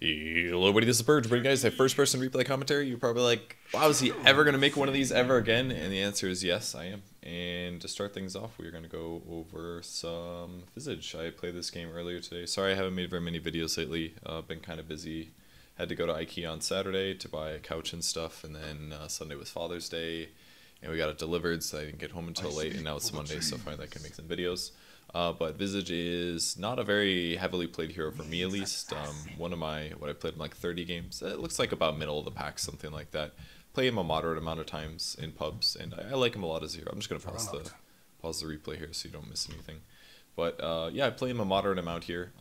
Hello, buddy. This is Purge. Buddy, guys, first-person replay commentary. You're probably like, "Wow, is he ever gonna make one of these ever again?" And the answer is yes, I am. And to start things off, we're gonna go over some Visage. I played this game earlier today. Sorry, I haven't made very many videos lately. Been kind of busy. Had to go to IKEA on Saturday to buy a couch and stuff, and then Sunday was Father's Day, and we got it delivered, so I didn't get home until late. And now it's Monday, so finally I can make some videos. But Visage is not a very heavily played hero for me, at least. What I played in like 30 games. It looks like about middle of the pack, something like that. Play him a moderate amount of times in pubs, and I like him a lot as a hero. I'm just gonna pause the replay here so you don't miss anything. But yeah, I play him a moderate amount here.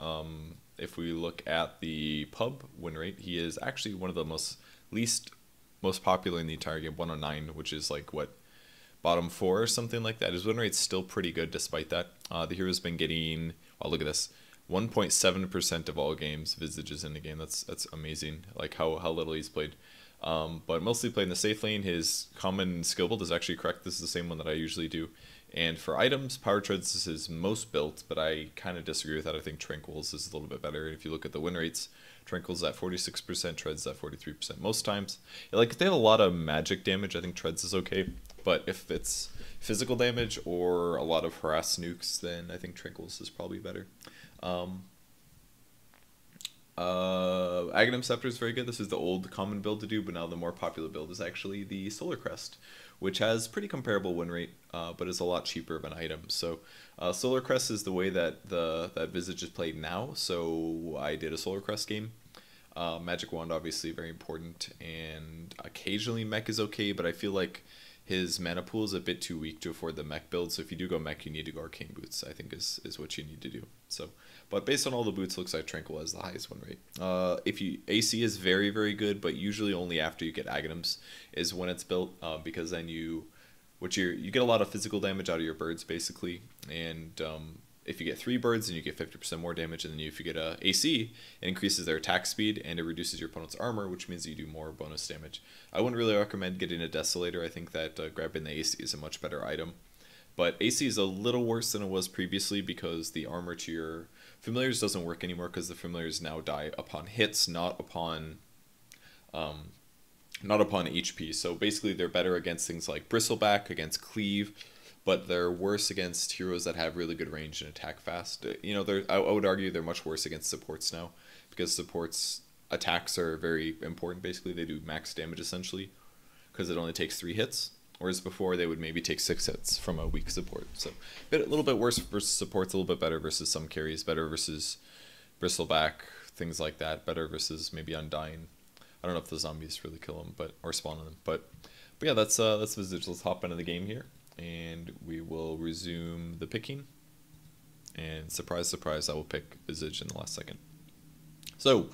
If we look at the pub win rate, he is actually one of the most popular in the entire game, 109, which is like what, bottom 4 or something like that. His win rate's still pretty good despite that. The hero's been getting, oh look at this, 1.7% of all games Visage is in the game. That's amazing, like how little he's played. But mostly playing the safe lane. His common skill build is actually correct. This is the same one that I usually do. And for items, Power Treads is his most built, but I kind of disagree with that. I think Tranquils is a little bit better. If you look at the win rates, Tranquils at 46%, Treads at 43% most times. Like if they have a lot of magic damage, I think Treads is okay. But if it's physical damage or a lot of harass nukes, then I think Tranquils is probably better. Aghanim Scepter is very good. This is the old common build to do, but now the more popular build is actually the Solar Crest, which has pretty comparable win rate, but is a lot cheaper of an item. So Solar Crest is the way that that Visage is played now. So I did a Solar Crest game. Magic Wand obviously very important, and occasionally Mech is okay, but I feel like his mana pool is a bit too weak to afford the mech build, so if you do go mech, you need to go arcane boots, I think is what you need to do. So, but based on all the boots, looks like Tranquil has the highest win rate. AC is very, very good, but usually only after you get Aghanims is when it's built, because then you get a lot of physical damage out of your birds, basically, and if you get 3 birds, then you get 50% more damage, and then if you get a AC, it increases their attack speed, and it reduces your opponent's armor, which means you do more bonus damage. I wouldn't really recommend getting a Desolator. I think that grabbing the AC is a much better item. But AC is a little worse than it was previously, because the armor to your familiars doesn't work anymore, because the familiars now die upon hits, not upon HP. So basically they're better against things like Bristleback, against Cleave, but they're worse against heroes that have really good range and attack fast. You know, I would argue they're much worse against supports now, because supports attacks are very important. Basically, they do max damage essentially, because it only takes 3 hits, whereas before they would maybe take 6 hits from a weak support. So a little bit worse versus supports, a little bit better versus some carries, better versus Bristleback, things like that, better versus maybe Undying. I don't know if the zombies really kill them, or spawn on them, but yeah, that's Visage. Let's hop into the game here, and we will resume the picking. And surprise, surprise, I will pick Visage in the last second. So,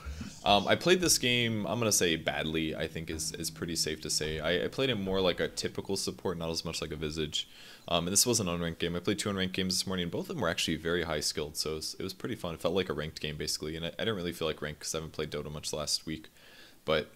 I played this game, I'm going to say badly, I think is pretty safe to say. I played it more like a typical support, not as much like a Visage. And this was an unranked game. I played 2 unranked games this morning, and both of them were actually very high skilled, so it was pretty fun. It felt like a ranked game, basically, and I didn't really feel like ranked because I haven't played Dota much last week. But,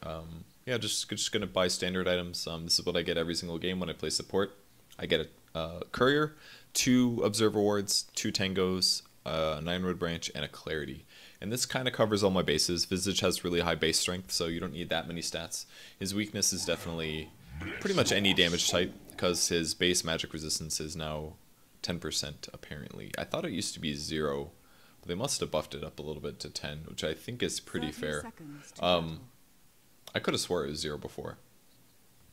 yeah, just going to buy standard items. This is what I get every single game when I play support. I get a Courier, 2 Observer Wards, 2 Tangos, a 9-Road Branch, and a Clarity. And this kind of covers all my bases. Visage has really high base strength, so you don't need that many stats. His weakness is definitely pretty much any damage type, because his base magic resistance is now 10% apparently. I thought it used to be 0, but they must have buffed it up a little bit to 10, which I think is pretty fair. I could have swore it was 0 before.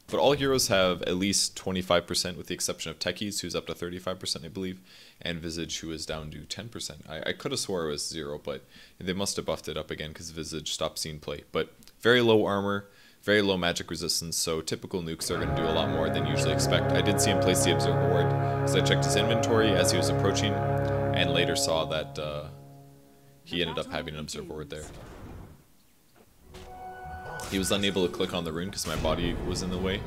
But all heroes have at least 25%, with the exception of Techies, who's up to 35%, I believe, and Visage, who is down to 10%. I could have swore it was 0, but they must have buffed it up again because Visage stopped seeing play. But very low armor, very low magic resistance, so typical nukes are going to do a lot more than you usually expect. I did see him place the Observer Ward, because I checked his inventory as he was approaching, and later saw that he ended up having an Observer Ward there. He was unable to click on the rune because my body was in the way,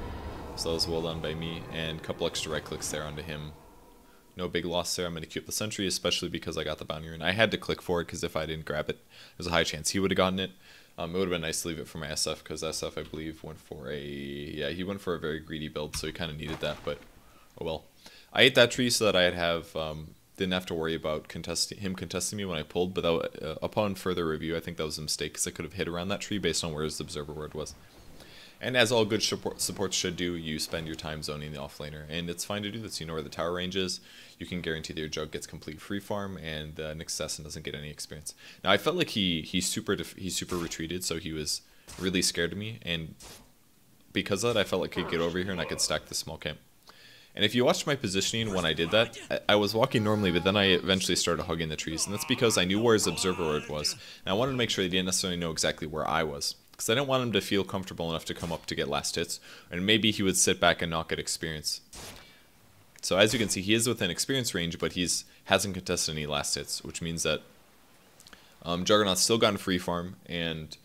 so that was well done by me, and a couple extra right clicks there onto him. No big loss there. I'm going to keep the sentry, especially because I got the bounty rune. I had to click for it because if I didn't grab it, there's a high chance he would have gotten it. It would have been nice to leave it for my SF, because SF, I believe, went for he went for a very greedy build, so he kind of needed that, but oh well. I ate that tree so that I'd have Didn't have to worry about him contesting me when I pulled, but that, upon further review, I think that was a mistake because I could have hit around that tree based on where his observer ward was. And as all good supports should do, you spend your time zoning the offlaner, and it's fine to do this. You know where the tower range is. You can guarantee that your jug gets complete free farm, and Nyx Assassin doesn't get any experience. Now I felt like he super retreated, so he was really scared of me, and because of that, I felt like I could get over here and I could stack the small camp. And if you watched my positioning when I did that, I was walking normally, but then I eventually started hugging the trees, and that's because I knew where his observer ward was, and I wanted to make sure he didn't necessarily know exactly where I was. Because I didn't want him to feel comfortable enough to come up to get last hits, and maybe he would sit back and not get experience. So as you can see, he is within experience range, but hasn't contested any last hits, which means that Juggernaut's still gotten free farm, and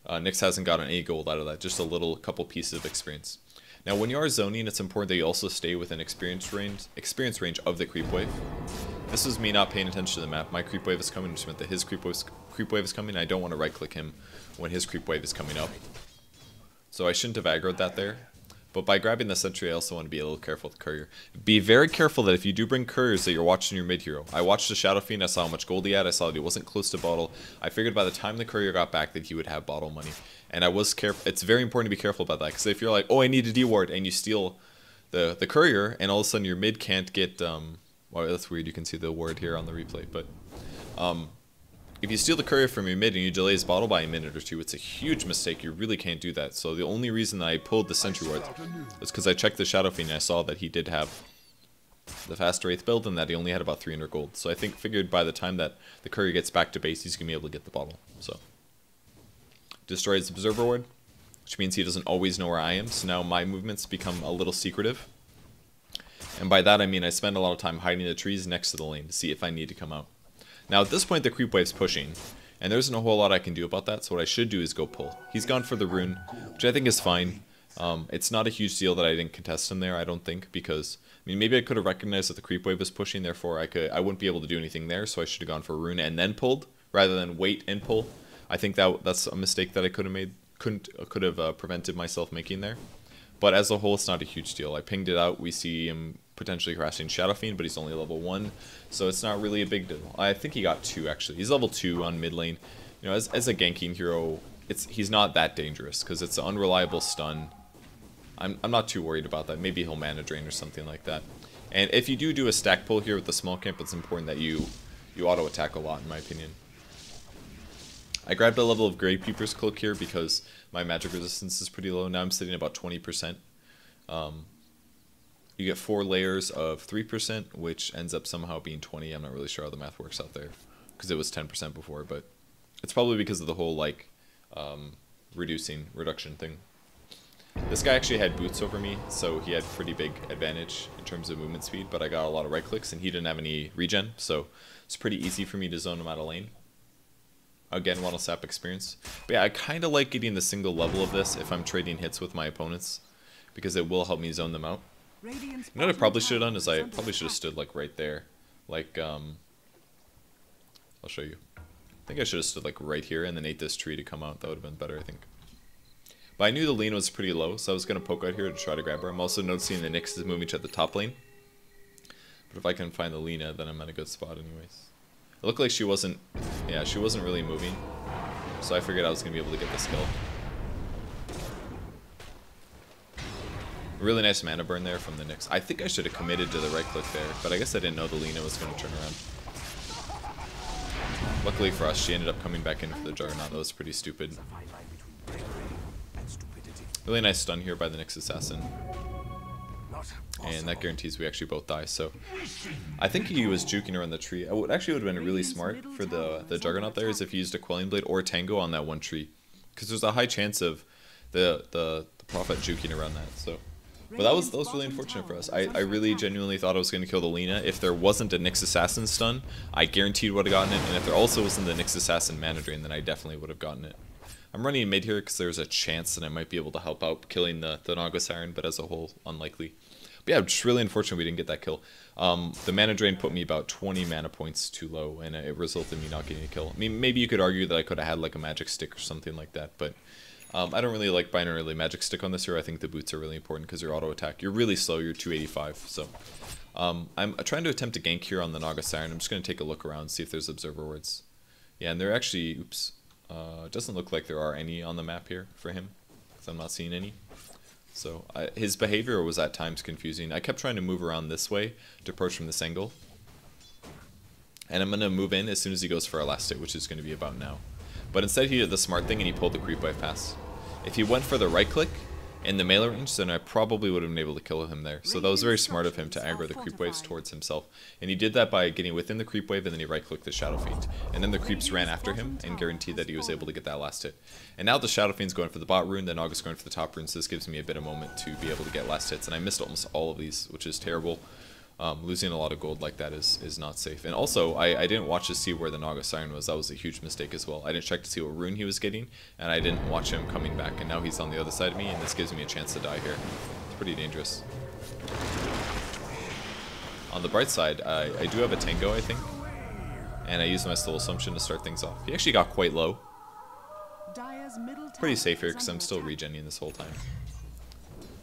Nyx hasn't gotten any gold out of that, just a couple pieces of experience. Now when you are zoning, it's important that you also stay within experience range of the creep wave. This is me not paying attention to the map. My creep wave is coming, which meant that his creep wave is coming. I don't want to right click him when his creep wave is coming up. So I shouldn't have aggroed that there. But by grabbing the sentry, I also want to be a little careful with the courier. Be very careful that if you do bring couriers that you're watching your mid hero. I watched the Shadow Fiend, I saw how much gold he had, I saw that he wasn't close to bottle. I figured by the time the courier got back that he would have bottle money. And I was careful. It's very important to be careful about that, because if you're like, oh, I need a D-ward, and you steal the courier, and all of a sudden your mid can't get, well, that's weird, you can see the ward here on the replay, but if you steal the courier from your mid and you delay his bottle by a minute or two, it's a huge mistake. You really can't do that. So the only reason that I pulled the sentry ward was because I checked the Shadow Fiend and I saw that he did have the faster Wraith build and that he only had about 300 gold. So I figured by the time that the courier gets back to base, he's going to be able to get the bottle. So destroy his observer ward, which means he doesn't always know where I am. So now my movements become a little secretive. And by that I mean I spend a lot of time hiding the trees next to the lane to see if I need to come out. Now at this point the creep wave's pushing, and there isn't a whole lot I can do about that, so what I should do is go pull. He's gone for the rune, which I think is fine. It's not a huge deal that I didn't contest him there, I don't think, because I mean maybe I could have recognized that the creep wave was pushing, therefore I wouldn't be able to do anything there, so I should have gone for a rune and then pulled, rather than wait and pull. I think that's a mistake that I could have prevented myself making there. But as a whole, it's not a huge deal. I pinged it out. We see him potentially harassing Shadow Fiend, but he's only level 1, so it's not really a big deal. I think he got 2 actually. He's level 2 on mid lane. You know, as a ganking hero, he's not that dangerous because it's an unreliable stun. I'm not too worried about that. Maybe he'll mana drain or something like that. And if you do a stack pull here with the small camp, it's important that you auto attack a lot, in my opinion. I grabbed a level of Gravekeeper's Cloak here because my magic resistance is pretty low. Now I'm sitting about 20%. You get 4 layers of 3%, which ends up somehow being 20. I'm not really sure how the math works out there, because it was 10% before, but it's probably because of the whole, like, reduction thing. This guy actually had boots over me, so he had pretty big advantage in terms of movement speed, but I got a lot of right clicks, and he didn't have any regen, so it's pretty easy for me to zone him out of lane. Again, want to sap experience. But yeah, I kind of like getting the single level of this if I'm trading hits with my opponents, because it will help me zone them out. You know what I probably should have done is I probably should have stood like right there. Like, I'll show you. I think I should have stood like right here and then ate this tree to come out. That would have been better, I think. But I knew the lane was pretty low, so I was going to poke out here to try to grab her. I'm also noticing the Nyx is moving to the top lane. But if I can find the Lina, then I'm at a good spot anyways. It looked like she wasn't really moving. So I figured I was going to be able to get this kill. Really nice mana burn there from the Nyx. I think I should have committed to the right click there, but I guess I didn't know the Lina was going to turn around. Luckily for us, she ended up coming back in for the Juggernaut. That was pretty stupid. Really nice stun here by the Nyx Assassin. And that guarantees we actually both die, so I think he was juking around the tree. What actually would have been really smart for the Juggernaut there is if he used a Quelling Blade or a Tango on that one tree, because there's a high chance of the Prophet juking around that. So, but that was really unfortunate for us. I really genuinely thought I was going to kill the Lina. If there wasn't a Nyx Assassin stun, I guaranteed would have gotten it, and if there also wasn't the Nyx Assassin mana drain, then I definitely would have gotten it. I'm running mid here because there's a chance that I might be able to help out killing the Naga Siren, but as a whole, unlikely. But yeah, just really unfortunate we didn't get that kill. The mana drain put me about 20 mana points too low, and it resulted in me not getting a kill. I mean, maybe you could argue that I could have had like a magic stick or something like that, but I don't really like binarily magic stick on this here. I think the boots are really important because your auto attack, you're really slow, you're 285, so I'm trying to attempt a gank here on the Naga Siren. I'm just going to take a look around, see if there's observer wards. Yeah, and there actually, oops, it doesn't look like there are any on the map here for him, because I'm not seeing any. So his behavior was at times confusing. I kept trying to move around this way to approach from this angle. And I'm going to move in as soon as he goes for our last hit, which is going to be about now. But instead he did the smart thing and he pulled the creep wave pass. If he went for the right click in the melee range, then I probably would have been able to kill him there. So that was very smart of him to aggro the creep waves towards himself. And he did that by getting within the creep wave and then he right clicked the Shadow Fiend. And then the creeps ran after him and guaranteed that he was able to get that last hit. And now the Shadow Fiend's going for the bot rune, the Naga's going for the top rune, so this gives me a bit of moment to be able to get last hits. And I missed almost all of these, which is terrible. Losing a lot of gold like that is not safe. And also, I didn't watch to see where the Naga Siren was. That was a huge mistake as well. I didn't check to see what rune he was getting, and I didn't watch him coming back. And now he's on the other side of me, and this gives me a chance to die here. It's pretty dangerous. On the bright side, I do have a Tango, I think. And I used my Soul Assumption to start things off. He actually got quite low. Pretty safe here, because I'm still regenning this whole time.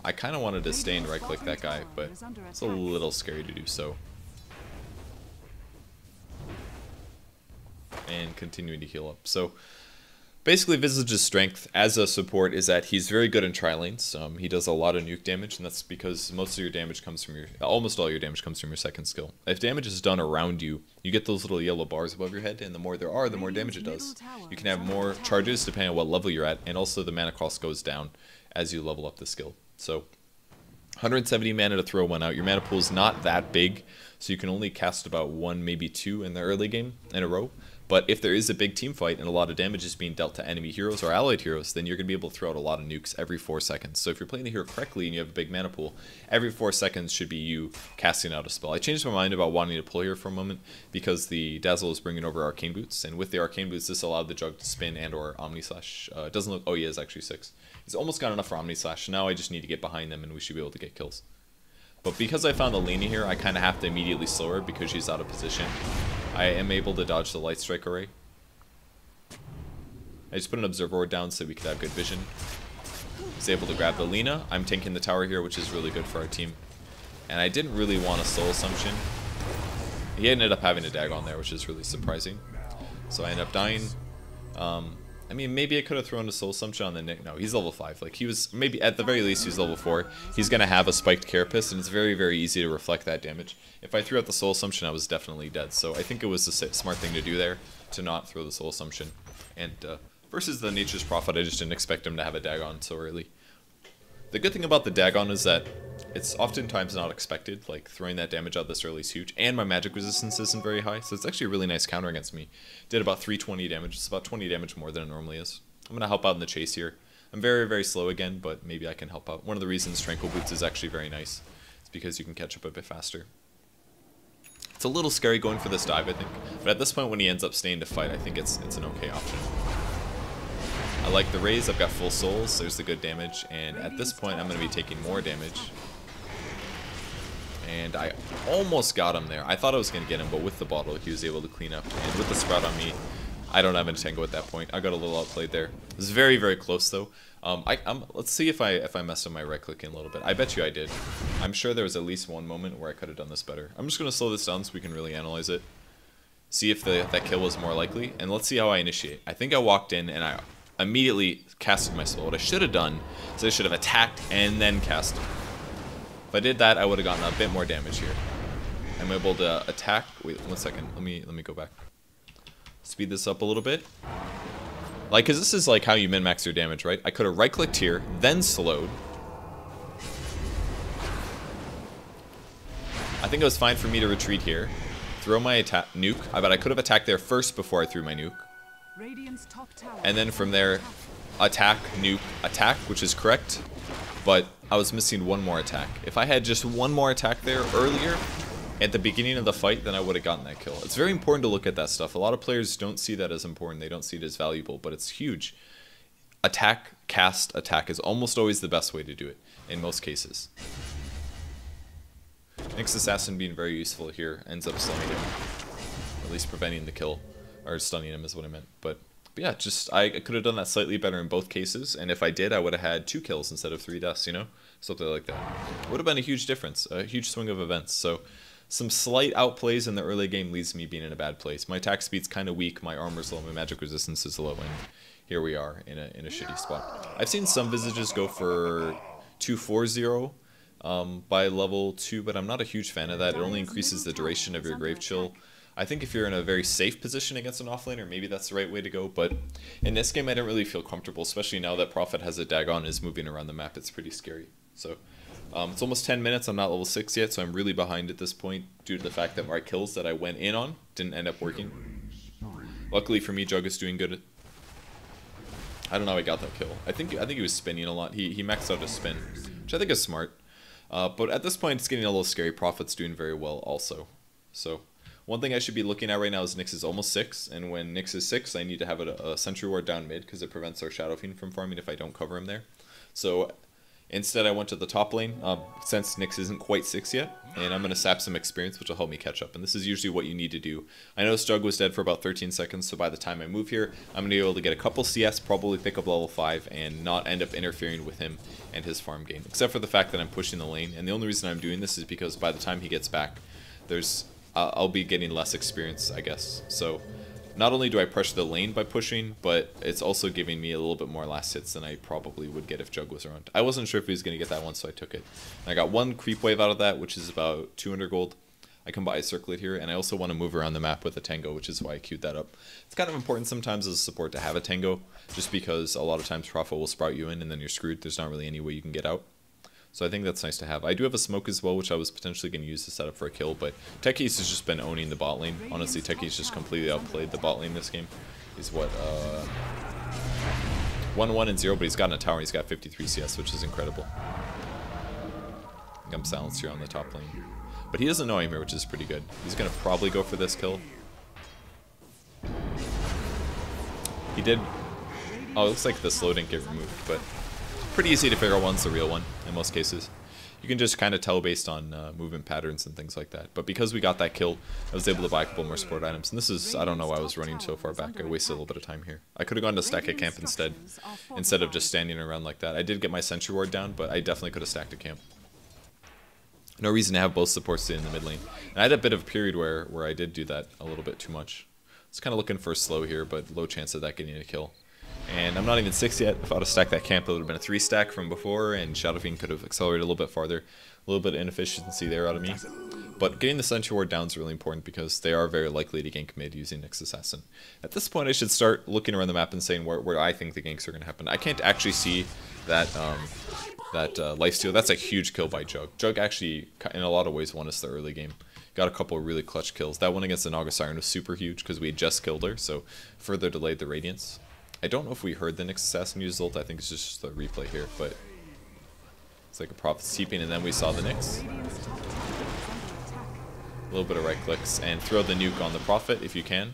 I kind of wanted to stay and right click that guy, but it's a little scary to do so. And continuing to heal up. So basically Visage's strength as a support is that he's very good in tri-lanes. He does a lot of nuke damage, and that's because most of your damage comes from almost all your damage comes from your second skill. If damage is done around you, you get those little yellow bars above your head, and the more there are, the more damage it does. You can have more charges depending on what level you're at, and also the mana cost goes down as you level up the skill. So 170 mana to throw one out. Your mana pool is not that big, so you can only cast about one, maybe two in the early game in a row. But if there is a big team fight and a lot of damage is being dealt to enemy heroes or allied heroes, then you're going to be able to throw out a lot of nukes every 4 seconds. So if you're playing the hero correctly and you have a big mana pool, every 4 seconds should be you casting out a spell. I changed my mind about wanting to pull here for a moment because the Dazzle is bringing over Arcane Boots, and with the Arcane Boots, this allowed the Jug to spin and or Omni Slash. It doesn't look... Oh, he is actually 6. He's almost got enough for Omni Slash. Now I just need to get behind them and we should be able to get kills. But because I found the Lena here, I kind of have to immediately slow her because she's out of position. I am able to dodge the Light Strike Array. I just put an Observer Ward down so we could have good vision. He's able to grab the Lena. I'm tanking the tower here, which is really good for our team. And I didn't really want a Soul Assumption. He ended up having a Dagon there, which is really surprising. So I ended up dying. I mean, maybe I could have thrown a Soul Assumption on the Nick. No, he's level 5. Like, he was, maybe, at the very least, he was level 4. He's going to have a spiked Carapace, and it's very, very easy to reflect that damage. If I threw out the Soul Assumption, I was definitely dead. So I think it was the smart thing to do there, to not throw the Soul Assumption. And versus the Nature's Prophet, I just didn't expect him to have a Dagon so early. The good thing about the Dagon is that it's oftentimes not expected. Like, throwing that damage out this early is huge. And my magic resistance isn't very high, so it's actually a really nice counter against me. Did about 320 damage. It's about 20 damage more than it normally is. I'm going to help out in the chase here. I'm very, very slow again, but maybe I can help out. One of the reasons Tranquil Boots is actually very nice is because you can catch up a bit faster. It's a little scary going for this dive, I think. But at this point, when he ends up staying to fight, I think it's an okay option. I like the raise, I've got full souls, there's the good damage, and at this point I'm going to be taking more damage. And I almost got him there. I thought I was going to get him, but with the bottle he was able to clean up. And with the sprout on me, I don't have a tango at that point. I got a little outplayed there. It was very, very close though. Let's see if I messed up my right clicking a little bit. I bet you I did. I'm sure there was at least one moment where I could have done this better. I'm just going to slow this down so we can really analyze it. See if that kill was more likely, and let's see how I initiate. I think I walked in and I immediately casted my spell. What I should have done is I should have attacked and then casted. If I did that, I would have gotten a bit more damage here. I'm able to attack. Wait, 1 second. Let me go back. Speed this up a little bit. Like, cause this is like how you min-max your damage, right? I could have right-clicked here, then slowed. I think it was fine for me to retreat here, throw my attack nuke. But I could have attacked there first before I threw my nuke. And then from there, attack, nuke, attack, which is correct. But I was missing one more attack. If I had just one more attack there earlier, at the beginning of the fight, then I would have gotten that kill. It's very important to look at that stuff. A lot of players don't see that as important. They don't see it as valuable, but it's huge. Attack, cast, attack is almost always the best way to do it, in most cases. Nyx Assassin being very useful here ends up slowing him. At least preventing the kill. Or stunning him is what I meant. But yeah, just I could have done that slightly better in both cases, and if I did, I would have had 2 kills instead of 3 deaths, you know? Something like that. Would have been a huge difference, a huge swing of events. So some slight outplays in the early game leads to me being in a bad place. My attack speed's kind of weak, my armor's low, my magic resistance is low, and here we are in a shitty spot. I've seen some Visages go for 240 by level 2, but I'm not a huge fan of that. It only increases the duration of your Grave Chill. I think if you're in a very safe position against an offlaner, maybe that's the right way to go, but in this game I didn't really feel comfortable, especially now that Prophet has a Dagon and is moving around the map. It's pretty scary. So it's almost 10 minutes, I'm not level 6 yet, so I'm really behind at this point due to the fact that my kills that I went in on didn't end up working. Luckily for me, Jug is doing good. I don't know how he got that kill. I think he was spinning a lot. He maxed out his spin, which I think is smart. But at this point it's getting a little scary. Prophet's doing very well also. So one thing I should be looking at right now is Nyx is almost 6, and when Nyx is 6, I need to have a Sentry Ward down mid because it prevents our Shadow Fiend from farming if I don't cover him there. So instead I went to the top lane, since Nyx isn't quite 6 yet, and I'm going to sap some experience, which will help me catch up, and this is usually what you need to do. I know Jug was dead for about 13 seconds, so by the time I move here, I'm going to be able to get a couple CS, probably pick up level 5, and not end up interfering with him and his farm gain, except for the fact that I'm pushing the lane, and the only reason I'm doing this is because by the time he gets back, I'll be getting less experience, I guess. So not only do I pressure the lane by pushing, but it's also giving me a little bit more last hits than I probably would get if Jug was around. I wasn't sure if he was going to get that one, so I took it. And I got 1 creep wave out of that, which is about 200 gold. I can buy a circlet here, and I also want to move around the map with a tango, which is why I queued that up. It's kind of important sometimes as a support to have a tango, just because a lot of times Prophet will sprout you in and then you're screwed. There's not really any way you can get out. So I think that's nice to have. I do have a smoke as well, which I was potentially going to use to set up for a kill, but Techies has just been owning the bot lane. Honestly, Techies just completely outplayed the bot lane this game. He's what, 1-1-0, but he's gotten a tower and he's got 53 CS, which is incredible. I think I'm silenced here on the top lane. But he doesn't know I'm here, which is pretty good. He's going to probably go for this kill. He did... Oh, it looks like the slow didn't get removed, but... pretty easy to figure out one's the real one in most cases. You can just kind of tell based on movement patterns and things like that. But because we got that kill, I was able to buy a couple more support items. And this is, I don't know why I was running so far back. I wasted a little bit of time here. I could have gone to stack a camp instead of just standing around like that. I did get my Sentry Ward down, but I definitely could have stacked a camp. No reason to have both supports in the mid lane. And I had a bit of a period where I did do that a little bit too much. I was kind of looking for a slow here, but low chance of that getting a kill. And I'm not even 6 yet. If I would have stacked that camp, it would have been a 3 stack from before, and Shadow Fiend could have accelerated a little bit farther. A little bit of inefficiency there out of me. But getting the Sentry Ward down is really important because they are very likely to gank mid using Nyx Assassin. At this point, I should start looking around the map and saying where I think the ganks are going to happen. I can't actually see that lifesteal. That's a huge kill by Jug. Jug actually, in a lot of ways, won us the early game. Got a couple of really clutch kills. That one against the Naga Siren was super huge because we had just killed her, so further delayed the Radiance. I don't know if we heard the Nyx Assassin use ult. I think it's just the replay here, but it's like a Prophet's TPing, and then we saw the Nyx. A little bit of right clicks, and throw the nuke on the Prophet if you can.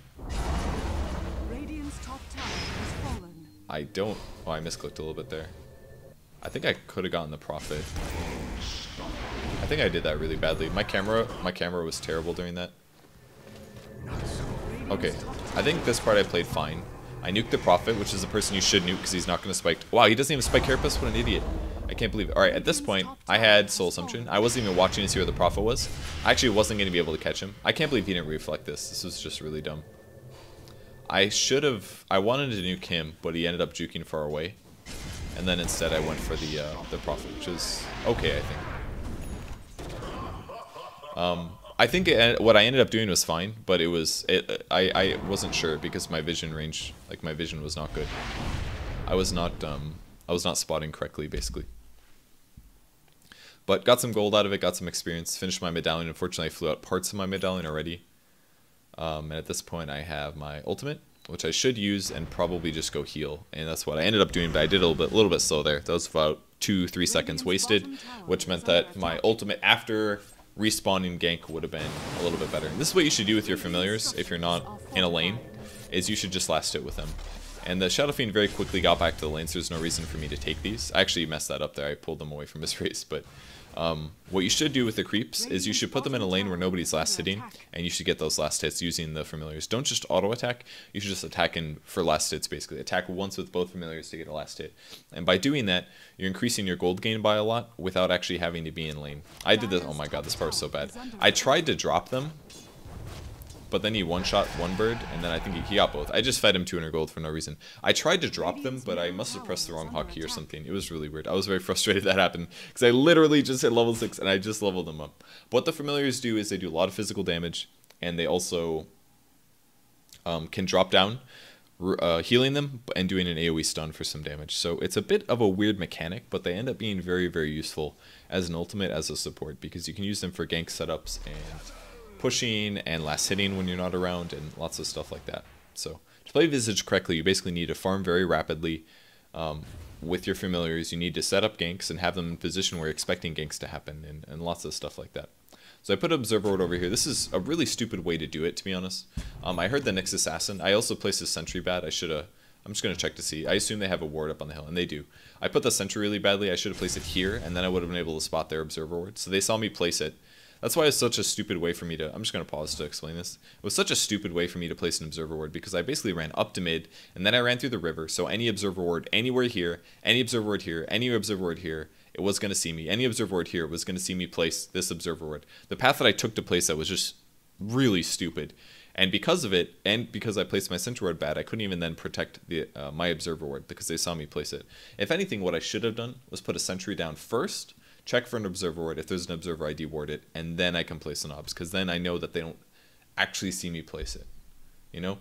I don't... Oh, I misclicked a little bit there. I think I could have gotten the Prophet. I think I did that really badly. My camera was terrible during that. Okay, I think this part I played fine. I nuked the Prophet, which is the person you should nuke because he's not going to spike. Wow, he doesn't even spike Carapace? What an idiot. I can't believe it. Alright, at this point, I had Soul Assumption. I wasn't even watching to see where the Prophet was. I actually wasn't going to be able to catch him. I can't believe he didn't reflect this. This was just really dumb. I wanted to nuke him, but he ended up juking far away. And then instead I went for the Prophet, which is okay, I think. I think what I ended up doing was fine, but I wasn't sure because my vision range, like my vision was not good. I was not spotting correctly, basically. But got some gold out of it, got some experience, finished my medallion. Unfortunately, I flew out parts of my medallion already. And at this point, I have my ultimate, which I should use and probably just go heal. And that's what I ended up doing, but I did a little bit slow there. That was about 2-3 seconds wasted, which meant that my ultimate after respawning gank would have been a little bit better. And this is what you should do with your familiars if you're not in a lane, is you should just last hit with them. And the Shadow Fiend very quickly got back to the lane, so there's no reason for me to take these. I actually messed that up there. I pulled them away from his race, but What you should do with the creeps is you should put them in a lane where nobody's last hitting, and you should get those last hits using the familiars. Don't just auto attack, you should just attack in for last hits basically. Attack once with both familiars to get a last hit. And by doing that, you're increasing your gold gain by a lot without actually having to be in lane. I did this, oh my god, this part was so bad. I tried to drop them, but then he one-shot one bird, and then I think he got both. I just fed him 200 gold for no reason. I tried to drop them, but I must have pressed the wrong hotkey or something. It was really weird. I was very frustrated that happened, because I literally just hit level 6, and I just leveled them up. But what the familiars do is they do a lot of physical damage, and they also can drop down, healing them, and doing an AoE stun for some damage. So it's a bit of a weird mechanic, but they end up being very, very useful as an ultimate, as a support, because you can use them for gank setups and pushing and last hitting when you're not around and lots of stuff like that. So to play Visage correctly, you basically need to farm very rapidly with your familiars. You need to set up ganks and have them in position where you're expecting ganks to happen and lots of stuff like that. So I put Observer Ward over here. This is a really stupid way to do it, to be honest. I heard the Nyx Assassin. I also placed a sentry bad. I'm just going to check to see. I assume they have a ward up on the hill, and they do. I put the sentry really badly. I should have placed it here, and then I would have been able to spot their Observer Ward. So they saw me place it. That's why it's such a stupid way for me to... I'm just going to pause to explain this. It was such a stupid way for me to place an Observer Ward because I basically ran up to mid, and then I ran through the river, so any Observer Ward anywhere here, any Observer Ward here, any Observer Ward here, it was going to see me. Any Observer Ward here was going to see me place this Observer Ward. The path that I took to place that was just really stupid. And because of it, and because I placed my Sentry Ward bad, I couldn't even then protect the my Observer Ward because they saw me place it. If anything, what I should have done was put a Sentry down first, check for an Observer Ward. If there's an Observer, I deward it, and then I can place an Obs, because then I know that they don't actually see me place it. You know?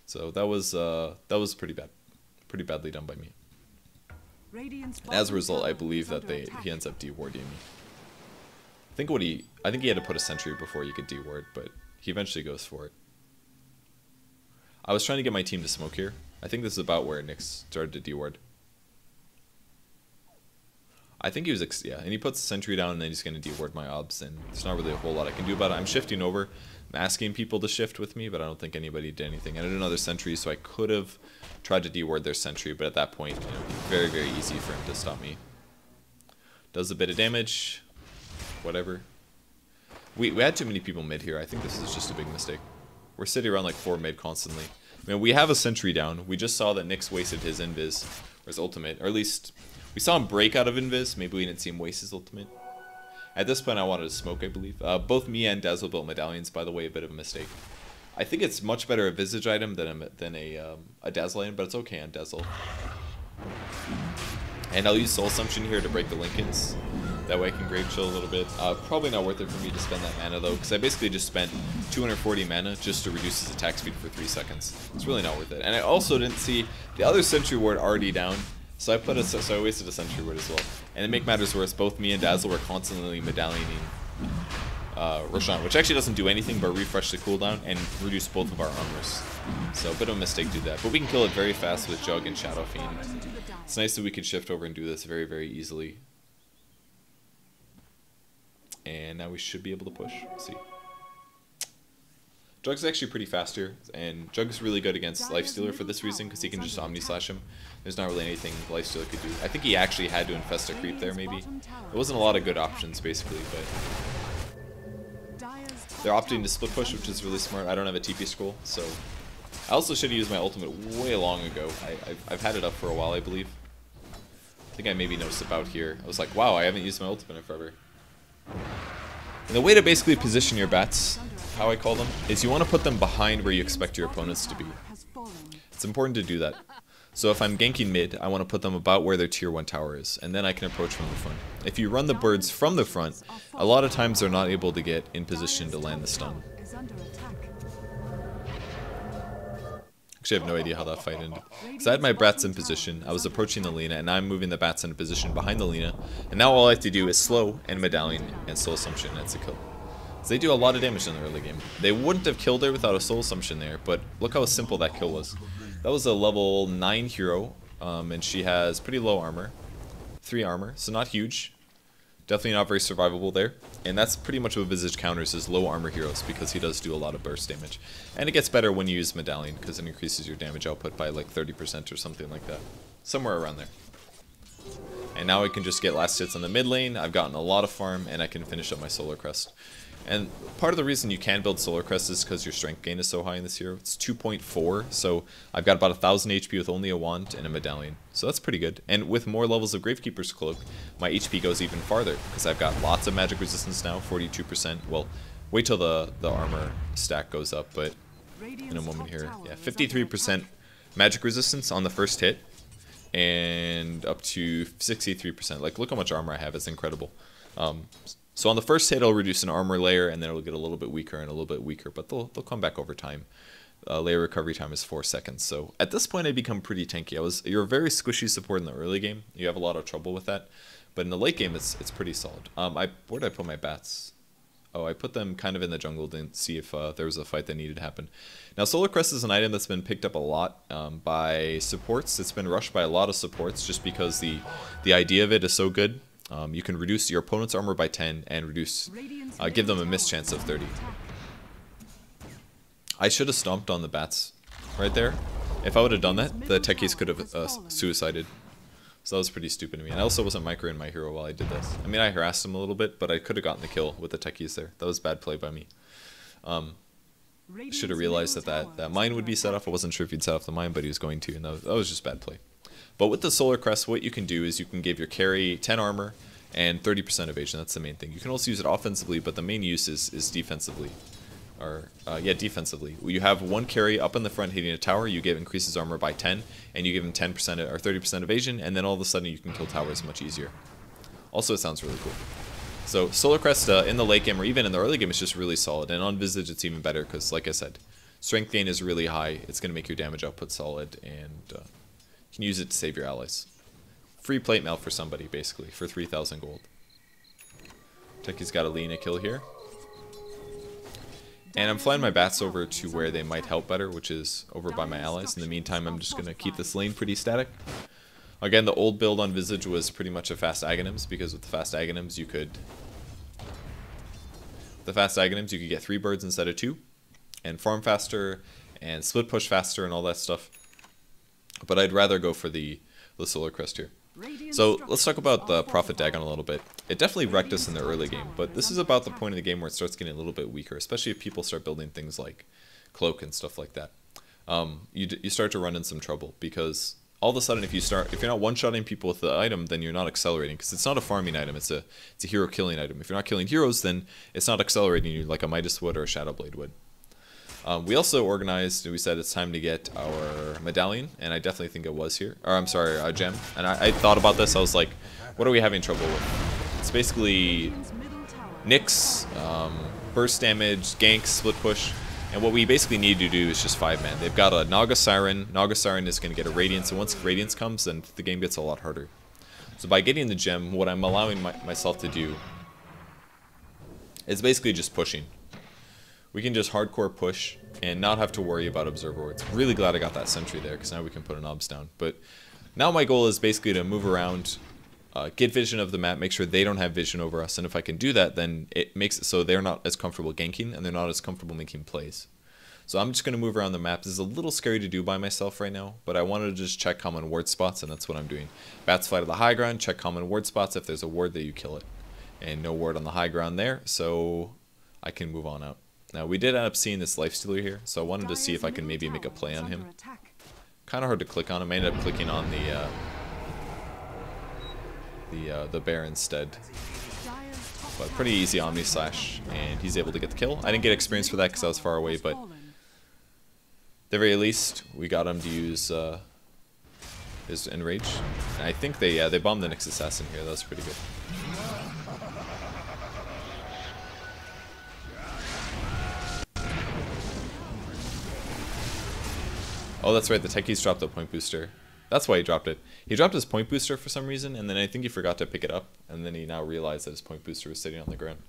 So that was pretty bad. Pretty badly done by me. As a result, I believe that he ends up dewarding me. I think he had to put a sentry before you could deward, but he eventually goes for it. I was trying to get my team to smoke here. I think this is about where Nyx started to deward. I think he was, yeah, and he puts the sentry down and then he's going to deward my obs, and there's not really a whole lot I can do about it. I'm shifting over. I'm asking people to shift with me, but I don't think anybody did anything. I did another sentry, so I could have tried to deward their sentry, but at that point, it would be very, very easy for him to stop me. Does a bit of damage. Whatever. We had too many people mid here. I think this is just a big mistake. We're sitting around like 4 mid constantly. I mean, we have a sentry down. We just saw that Nyx wasted his invis, or his ultimate, or at least we saw him break out of invis. Maybe we didn't see him waste his ultimate. At this point, I wanted to smoke, I believe. Both me and Dazzle built medallions, by the way, a bit of a mistake. I think it's much better a Visage item than a Dazzle item, but it's okay on Dazzle. And I'll use Soul Assumption here to break the Lincolns. That way I can Grave Chill a little bit. Probably not worth it for me to spend that mana, though, because I basically just spent 240 mana just to reduce his attack speed for 3 seconds. It's really not worth it. And I also didn't see the other Sentry Ward already down, so I wasted a Sentry Ward as well. And to make matters worse, both me and Dazzle were constantly medallioning Roshan, which actually doesn't do anything but refresh the cooldown and reduce both of our armors. So a bit of a mistake to do that. But we can kill it very fast with Jug and Shadow Fiend. It's nice that we can shift over and do this very, very easily. And now we should be able to push. Let's see. Jug's actually pretty fast here, and Jug's really good against Lifestealer for this reason, because he can just Omni Slash him. There's not really anything Lifestealer could do. I think he actually had to infest a creep there, maybe. There wasn't a lot of good options, basically, but they're opting to split push, which is really smart. I don't have a TP scroll, so I also should have used my ultimate way long ago. I've had it up for a while, I believe. I think I maybe noticed about here. I was like, wow, I haven't used my ultimate in forever. And the way to basically position your bats, how I call them, is you want to put them behind where you expect your opponents to be. It's important to do that. So if I'm ganking mid, I want to put them about where their tier 1 tower is, and then I can approach from the front. If you run the birds from the front, a lot of times they're not able to get in position to land the stun. Actually, I have no idea how that fight ended. Because I had my bats in position, I was approaching the Lina, and now I'm moving the bats into position behind the Lina. And now all I have to do is slow and medallion and soul assumption, and it's a kill. So they do a lot of damage in the early game. They wouldn't have killed her without a soul assumption there, but look how simple that kill was. That was a level 9 hero, and she has pretty low armor. 3 armor, so not huge. Definitely not very survivable there. And that's pretty much what Visage counters is low armor heroes, because he does do a lot of burst damage. And it gets better when you use Medallion, because it increases your damage output by like 30% or something like that. Somewhere around there. And now I can just get last hits on the mid lane. I've gotten a lot of farm, and I can finish up my Solar Crest. And part of the reason you can build Solar Crest is because your strength gain is so high in this hero. It's 2.4, so I've got about 1000 HP with only a wand and a medallion. So that's pretty good. And with more levels of Gravekeeper's Cloak, my HP goes even farther, because I've got lots of magic resistance now, 42%. Well, wait till the armor stack goes up, but in a moment here. Yeah, 53% magic resistance on the first hit, and up to 63%. Like, look how much armor I have, it's incredible. So on the first hit, it'll reduce an armor layer, and then it'll get a little bit weaker and a little bit weaker, but they'll come back over time. Layer recovery time is 4 seconds. So at this point, I become pretty tanky. You're a very squishy support in the early game. You have a lot of trouble with that, but in the late game, it's pretty solid. Where did I put my bats? Oh, I put them kind of in the jungle to see if there was a fight that needed to happen. Now, Solar Crest is an item that's been picked up a lot by supports. It's been rushed by a lot of supports just because the idea of it is so good. You can reduce your opponent's armor by 10 and give them a miss chance of 30. I should have stomped on the bats right there. If I would have done that, the techies could have suicided. So that was pretty stupid of me. And I also wasn't microing my hero while I did this. I mean, I harassed him a little bit, but I could have gotten the kill with the techies there. That was bad play by me. Should have realized that mine would be set off. I wasn't sure if he'd set off the mine, but he was going to, and that was just bad play. But with the Solar Crest, what you can do is you can give your carry 10 armor and 30% evasion. That's the main thing. You can also use it offensively, but the main use is defensively. Defensively. You have one carry up in the front hitting a tower, you give increases armor by 10, and you give him 10% or 30% evasion, and then all of a sudden you can kill towers much easier. Also, it sounds really cool. So Solar Crest in the late game or even in the early game is just really solid, and on Visage it's even better because, like I said, strength gain is really high. It's going to make your damage output solid, and you can use it to save your allies. Free plate mail for somebody, basically, for 3,000 gold. Techie's got a Lina kill here. And I'm flying my bats over to where they might help better, which is over by my allies. In the meantime, I'm just going to keep this lane pretty static. Again, the old build on Visage was pretty much a fast Aghanims, because with the fast Aghanims you could... get 3 birds instead of 2, and farm faster, and split push faster, and all that stuff. But I'd rather go for the Solar Crest here. So let's talk about the Prophet Dagon a little bit. It definitely wrecked us in the early game, but this is about the point of the game where it starts getting a little bit weaker, especially if people start building things like Cloak and stuff like that. You start to run in some trouble, because all of a sudden if you're not one-shotting people with the item, then you're not accelerating, because it's not a farming item, it's a hero killing item. If you're not killing heroes, then it's not accelerating you like a Midas would or a Shadowblade would. We also organized, we said it's time to get our medallion, and I definitely think it was here. Or I'm sorry, a gem. And I thought about this, I was like, what are we having trouble with? It's basically Nyx, burst damage, gank, split push, and what we basically need to do is just 5-man. They've got a Naga Siren. Naga Siren is going to get a Radiance, and once Radiance comes, then the game gets a lot harder. So by getting the gem, what I'm allowing myself to do is basically just pushing. We can just hardcore push and not have to worry about Observer Wards. Really glad I got that sentry there, because now we can put an obs down. But now my goal is basically to move around, get vision of the map, make sure they don't have vision over us, and if I can do that, then it makes it so they're not as comfortable ganking, and they're not as comfortable making plays. So I'm just going to move around the map. This is a little scary to do by myself right now, but I wanted to just check common ward spots, and that's what I'm doing. Bats fly to the high ground, check common ward spots. If there's a ward there, you kill it. And no ward on the high ground there, so I can move on out. Now, we did end up seeing this Lifestealer here, so I wanted to see if I can maybe make a play on him. Kind of hard to click on him. I ended up clicking on the bear instead. But pretty easy Omni Slash, and he's able to get the kill. I didn't get experience for that because I was far away, but at the very least, we got him to use his Enrage. And I think they bombed the Nyx Assassin here. That was pretty good. Oh, that's right, the techies dropped the point booster. That's why he dropped it. He dropped his point booster for some reason, and then I think he forgot to pick it up, and then he now realized that his point booster was sitting on the ground.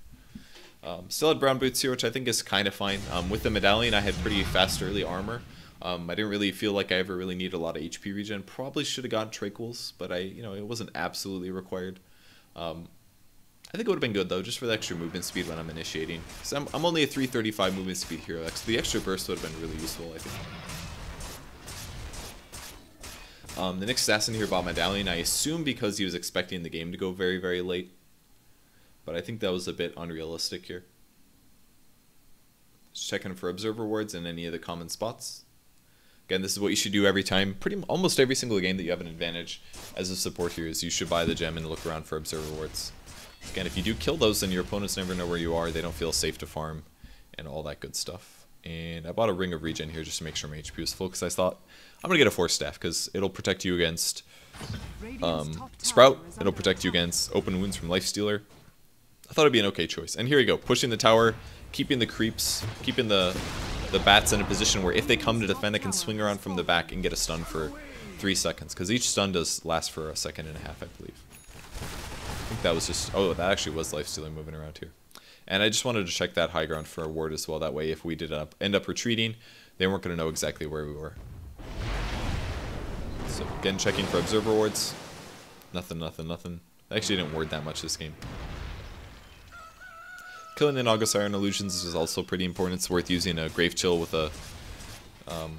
Still had brown boots here, which I think is kind of fine. With the medallion, I had pretty fast early armor. I didn't really feel like I ever really needed a lot of HP regen. Probably should have gotten Tranquils, but it wasn't absolutely required. I think it would have been good though, just for the extra movement speed when I'm initiating. So I'm only a 335 movement speed hero. The extra burst would have been really useful, I think. The next assassin here bought Medallion, I assume because he was expecting the game to go very, very late. But I think that was a bit unrealistic here. Just checking for observer wards in any of the common spots. Again, this is what you should do every time. Almost every single game that you have an advantage as a support here is you should buy the gem and look around for observer wards. Again, if you do kill those, then your opponents never know where you are. They don't feel safe to farm and all that good stuff. And I bought a ring of regen here just to make sure my HP was full because I thought I'm going to get a force staff because it'll protect you against Sprout. It'll protect you against open wounds from Lifestealer. I thought it'd be an okay choice. And here we go, pushing the tower, keeping the creeps, keeping the bats in a position where if they come to defend, I can swing around from the back and get a stun for 3 seconds. Because each stun does last for 1.5 seconds, I believe. I think that was just... Oh, that actually was Lifestealer moving around here. And I just wanted to check that high ground for a ward as well. That way, if we did end up retreating, they weren't going to know exactly where we were. So, again, checking for observer wards. Nothing, nothing, nothing. I actually didn't ward that much this game. Killing in August Iron Illusions is also pretty important. It's worth using a Grave Chill with a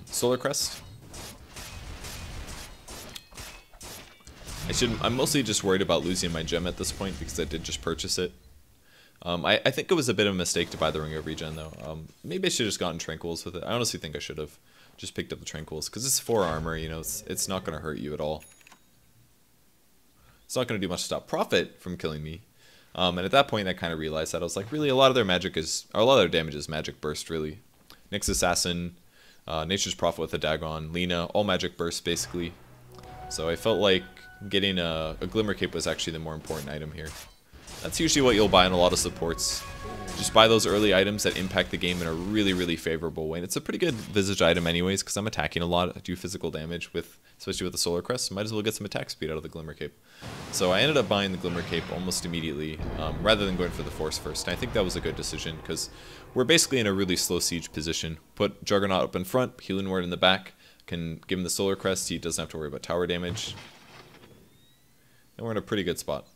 Solar Crest. I'm mostly just worried about losing my gem at this point because I did just purchase it. I think it was a bit of a mistake to buy the Ring of Regen though. Maybe I should have just gotten Tranquils with it. I honestly think I should have just picked up the Tranquils because it's 4 armor, you know, it's not going to hurt you at all. It's not going to do much to stop Prophet from killing me. And at that point I kind of realized that I was like, really, a lot of their damage is magic burst, really. Nyx Assassin, Nature's Prophet with a Dagon, Lina, all magic burst basically. So I felt like getting a Glimmer Cape was actually the more important item here. That's usually what you'll buy in a lot of supports. Just buy those early items that impact the game in a really, really favorable way. And it's a pretty good Visage item anyways, because I'm attacking a lot. I do physical damage, especially with the Solar Crest. So might as well get some attack speed out of the Glimmer Cape. So I ended up buying the Glimmer Cape almost immediately, rather than going for the Force first. And I think that was a good decision, because we're basically in a really slow siege position. Put Juggernaut up in front, Healing Ward in the back, can give him the Solar Crest, he doesn't have to worry about tower damage. And we're in a pretty good spot.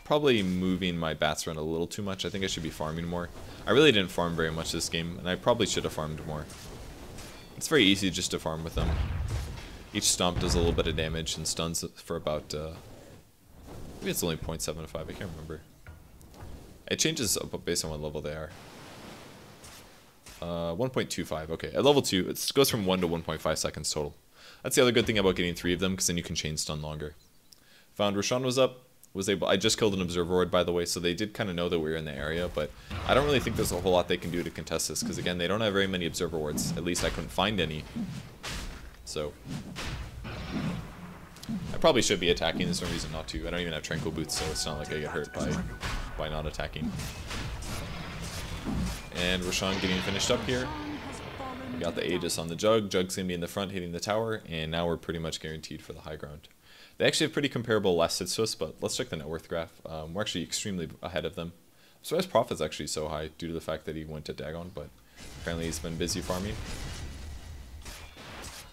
Probably moving my bats around a little too much. I think I should be farming more. I really didn't farm very much this game, and I probably should have farmed more. It's very easy just to farm with them. Each stomp does a little bit of damage and stuns for about, maybe it's only 0.75, I can't remember. It changes based on what level they are. 1.25, okay. At level 2, it goes from 1 to 1.5 seconds total. That's the other good thing about getting 3 of them, because then you can chain stun longer. Found Roshan was up. I just killed an Observer Ward, by the way, so they did kind of know that we were in the area, but I don't really think there's a whole lot they can do to contest this, because again, they don't have very many Observer Wards. At least I couldn't find any. So I probably should be attacking. There's no reason not to. I don't even have Tranquil Boots, so it's not like I get hurt by not attacking. And Roshan getting finished up here. We got the Aegis on the Jug. Jug's going to be in the front hitting the tower, and now we're pretty much guaranteed for the high ground. They actually have pretty comparable last hits to us, but let's check the net worth graph. We're actually extremely ahead of them. I'm surprised Prophet's actually so high due to the fact that he went to Dagon, but apparently he's been busy farming.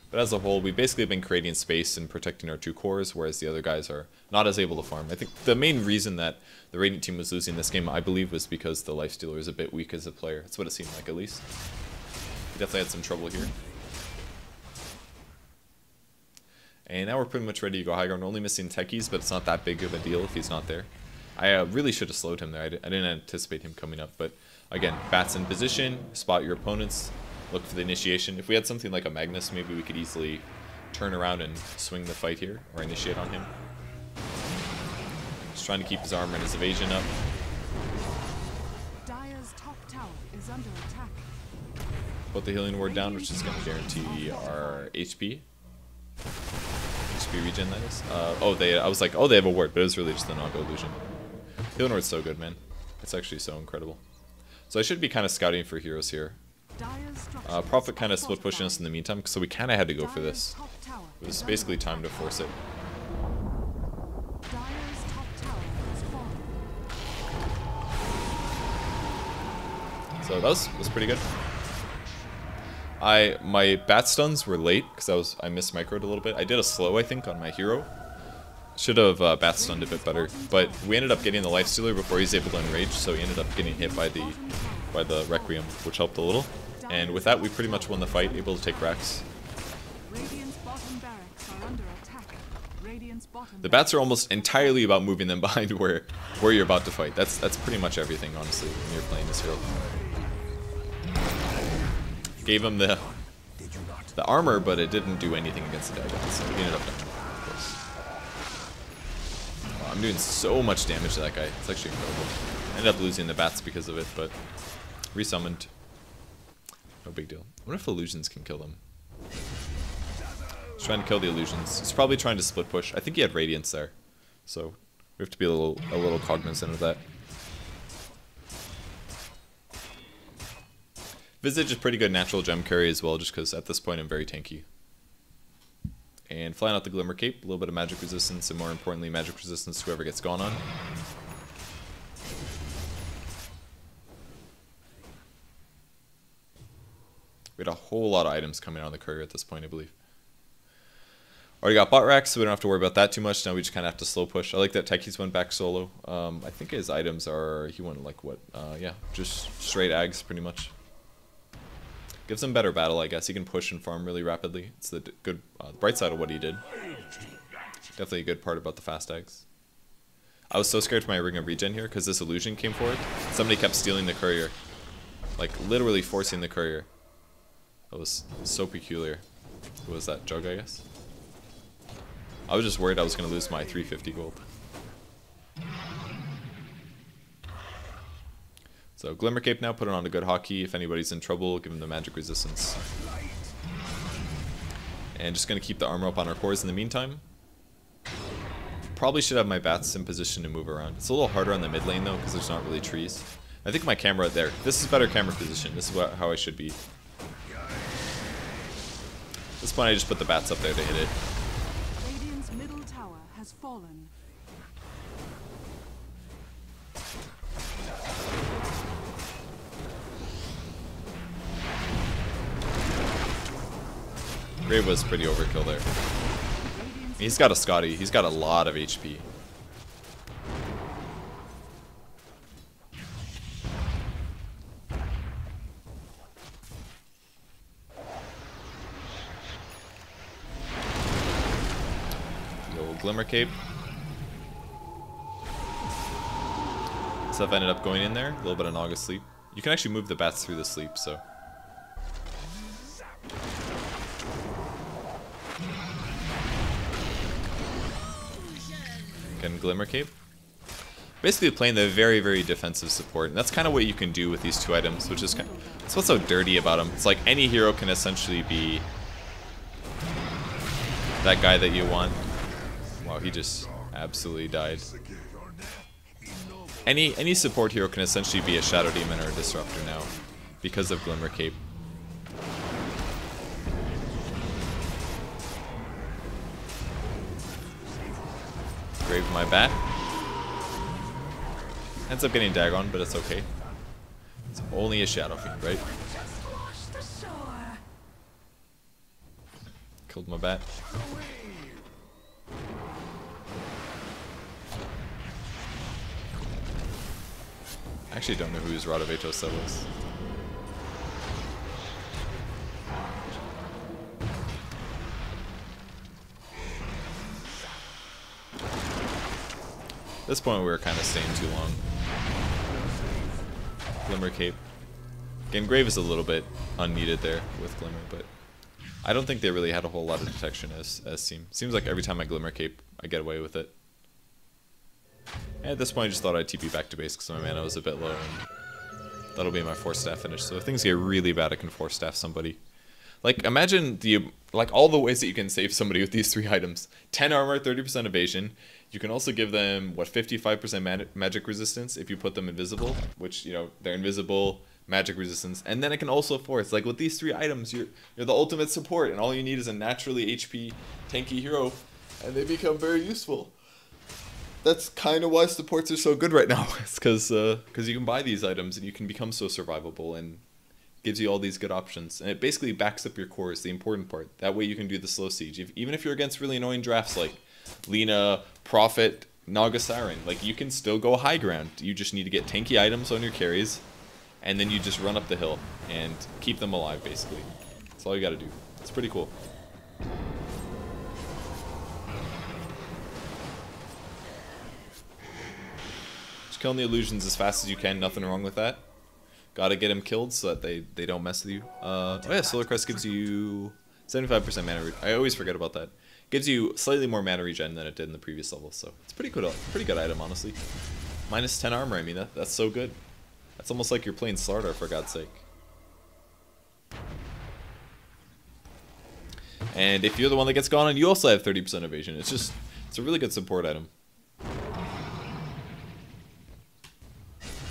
But as a whole, we've basically been creating space and protecting our 2 cores, whereas the other guys are not as able to farm. I think the main reason that the Radiant team was losing this game, I believe, was because the Lifestealer is a bit weak as a player. That's what it seemed like, at least. He definitely had some trouble here. And now we're pretty much ready to go high ground. We're only missing techies, but it's not that big of a deal if he's not there. I really should have slowed him there. I didn't anticipate him coming up. But again, bats in position, spot your opponents, look for the initiation. If we had something like a Magnus, maybe we could easily turn around and swing the fight here, or initiate on him. Just trying to keep his armor and his evasion up. Dire's top tower is under attack. Put the Healing Ward down, which is going to guarantee our HP. HP regen, that is. I was like, oh, they have a ward, but it was really just the Naga illusion. Healing Ward's so good, man. It's actually so incredible. So I should be kind of scouting for heroes here. Prophet kind of split pushing us in the meantime, so we kind of had to go for this. It was basically time to force it. So that was pretty good. My bat stuns were late because I missed microed a little bit. I did a slow, I think, on my hero. Should have bat stunned a bit better, but we ended up getting the Lifestealer before he was able to enrage, so he ended up getting hit by the Requiem, which helped a little. And with that, we pretty much won the fight, able to take Rax. Radiant's bottom barracks Radiant's bottom The bats are almost entirely about moving them behind where you're about to fight. That's pretty much everything, honestly, when you're playing this hero. Gave him the armor, but it didn't do anything against the Dagon, so he ended up dying. Wow, I'm doing so much damage to that guy. It's actually incredible. I ended up losing the bats because of it, but resummoned. No big deal. I wonder if illusions can kill them. He's trying to kill the illusions. He's probably trying to split push. I think he had radiance there, so we have to be a little cognizant of that. Visage is pretty good natural gem carry as well, just because at this point I'm very tanky. And flying out the Glimmer Cape, a little bit of magic resistance, and more importantly, magic resistance to whoever gets gone on. We had a whole lot of items coming out on the courier at this point, I believe. Already got bot racks, so we don't have to worry about that too much. Now we just kind of have to slow push. I like that Techie's went back solo. I think his items are, he went like what? Yeah, just straight ags pretty much. Gives him better battle, I guess. He can push and farm really rapidly. It's the good, bright side of what he did. Definitely a good part about the fast ags. I was so scared for my ring of regen here because this illusion came forward. Somebody kept stealing the courier, like literally forcing the courier. That was so peculiar. Who was that? Jug, I guess. I was just worried I was going to lose my 350 gold. So Glimmer Cape now, put it on a good hotkey. If anybody's in trouble, give them the magic resistance. And just going to keep the armor up on our cores in the meantime. Probably should have my bats in position to move around. It's a little harder on the mid lane though, because there's not really trees. I think my camera there. This is better camera position. This is how I should be. At this point I just put the bats up there to hit it. Radiant's middle tower has fallen. Grave was pretty overkill there. He's got a Scotty. He's got a lot of HP. The old Glimmer Cape. Stuff ended up going in there. A little bit of Naga sleep. You can actually move the bats through the sleep, so. Glimmer Cape. Basically playing the very, very defensive support, and that's kind of what you can do with these two items, which is kind of, that's what's so dirty about them. It's like any hero can essentially be that guy that you want. Wow, he just absolutely died. Any support hero can essentially be a Shadow Demon or a Disruptor now because of Glimmer Cape. Grave my bat. Ends up getting Dagon, but it's okay. It's only a Shadow Fiend, right? Killed my bat. I actually don't know whose Rod of Atos that was. At this point we were kind of staying too long. Glimmer Cape. Again, Grave is a little bit unneeded there with Glimmer, but I don't think they really had a whole lot of detection as seems like every time I Glimmer Cape, I get away with it. And at this point I just thought I'd TP back to base because my mana was a bit low, and that'll be my 4-staff finish. So if things get really bad, I can 4-staff somebody. Like, imagine all the ways that you can save somebody with these 3 items. 10 armor, 30% evasion. You can also give them, what, 55% magic resistance if you put them invisible, which, you know, they're invisible, magic resistance. And then it can also force. Like, with these 3 items, you're the ultimate support, and all you need is a naturally HP tanky hero, and they become very useful. That's kind of why supports are so good right now. It's because you can buy these items, and you can become so survivable, and gives you all these good options, and it basically backs up your core is the important part. That way you can do the slow siege. Even if you're against really annoying drafts like Lina, Prophet, Naga Siren, like you can still go high ground. You just need to get tanky items on your carries, and then you just run up the hill and keep them alive basically. That's all you gotta do. It's pretty cool. Just killing the illusions as fast as you can. Nothing wrong with that. Gotta get him killed so that they don't mess with you. Oh yeah, Solar Crest gives you 75% mana. I always forget about that. Gives you slightly more mana regen than it did in the previous level, so it's pretty good item, honestly. Minus 10 armor, I mean, that's so good. That's almost like you're playing Slardar, for God's sake. And if you're the one that gets gone on, you also have 30% evasion. It's a really good support item.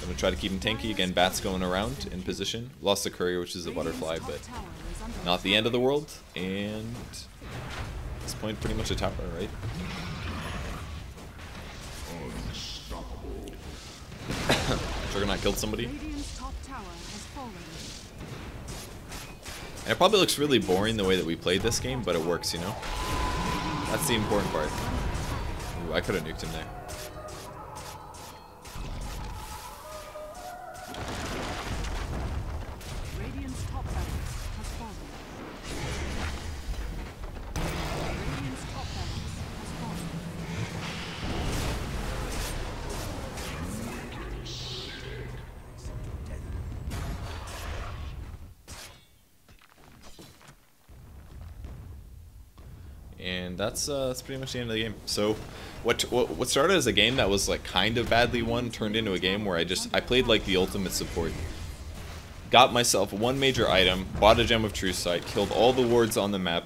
I'm gonna try to keep him tanky. Again, bats going around in position. Lost the courier, which is a butterfly, but not the end of the world. And at this point, pretty much a tower, right? Juggernaut killed somebody. And it probably looks really boring the way that we played this game, but it works, you know? That's the important part. Ooh, I could have nuked him there. And that's pretty much the end of the game. So what started as a game that was like kind of badly won turned into a game where I played like the ultimate support. Got myself one major item, bought a Gem of True Sight, killed all the wards on the map,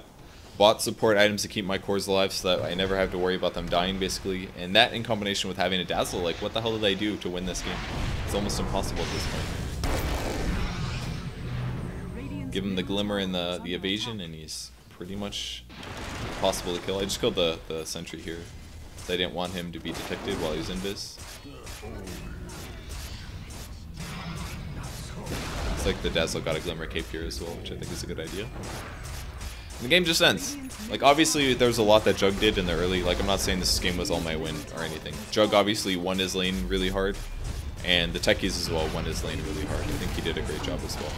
bought support items to keep my cores alive so that I never have to worry about them dying basically. And that in combination with having a dazzle, like what the hell did I do to win this game? It's almost impossible at this point. Give him the glimmer and the evasion and he's pretty much possible to kill. I just killed the sentry here. So I didn't want him to be detected while he was invis. It's like the Dazzle got a Glimmer Cape here as well, which I think is a good idea. And the game just ends. Like, obviously, there was a lot that Jug did in the early... Like, I'm not saying this game was all my win or anything. Jug obviously won his lane really hard. And the techies as well won his lane really hard. I think he did a great job as well.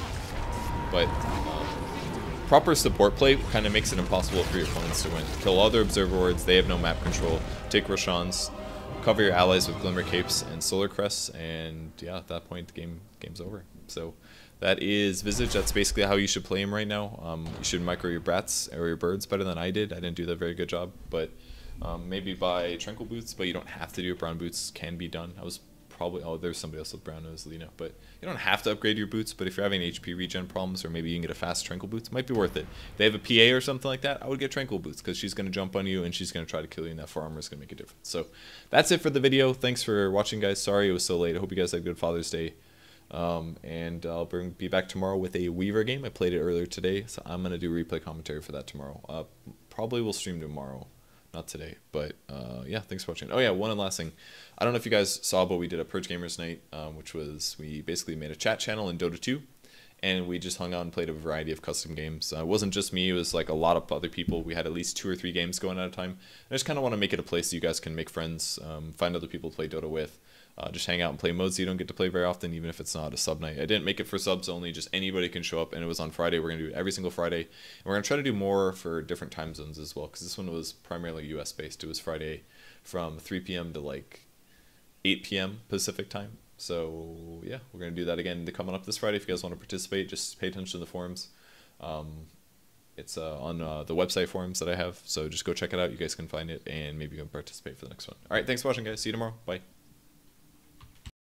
But... proper support play kind of makes it impossible for your opponents to win. Kill all their observer wards, they have no map control, take Roshan's, cover your allies with Glimmer Capes and Solar Crests, and yeah, at that point the game's over. So that is Visage. That's basically how you should play him right now. You should micro your brats or your birds better than I did. I didn't do that very good job, but maybe buy Tranquil Boots, but you don't have to do it. Brown Boots can be done. I was probably, oh, there's somebody else with brown nose, Lena, but you don't have to upgrade your boots. But if you're having HP regen problems, or maybe you can get a fast Tranquil Boots, it might be worth it. If they have a PA or something like that, I would get Tranquil Boots because she's going to jump on you and she's going to try to kill you, and that 4 armor is going to make a difference. So that's it for the video. Thanks for watching, guys. Sorry it was so late. I hope you guys had a good Father's Day. And I'll be back tomorrow with a Weaver game. I played it earlier today, so I'm going to do replay commentary for that tomorrow. Probably will stream tomorrow. Not today, but yeah, thanks for watching. Oh yeah, one last thing. I don't know if you guys saw, but we did a Purge Gamers Night, which was, we basically made a chat channel in Dota 2, and we just hung out and played a variety of custom games. It wasn't just me, it was like a lot of other people. We had at least 2 or 3 games going at a time. I just kind of want to make it a place that you guys can make friends, find other people to play Dota with. Just hang out and play modes you don't get to play very often, even if it's not a sub night. I didn't make it for subs only, just anybody can show up, and it was on Friday. We're going to do it every single Friday, and we're going to try to do more for different time zones as well, because this one was primarily US based. It was Friday from 3 p.m. to like 8 p.m. Pacific time. So yeah, we're going to do that again coming up this Friday. If you guys want to participate, just pay attention to the forums. It's on the website forums that I have, so just go check it out. You guys can find it, and maybe you can participate for the next one. All right, thanks for watching, guys. See you tomorrow. Bye.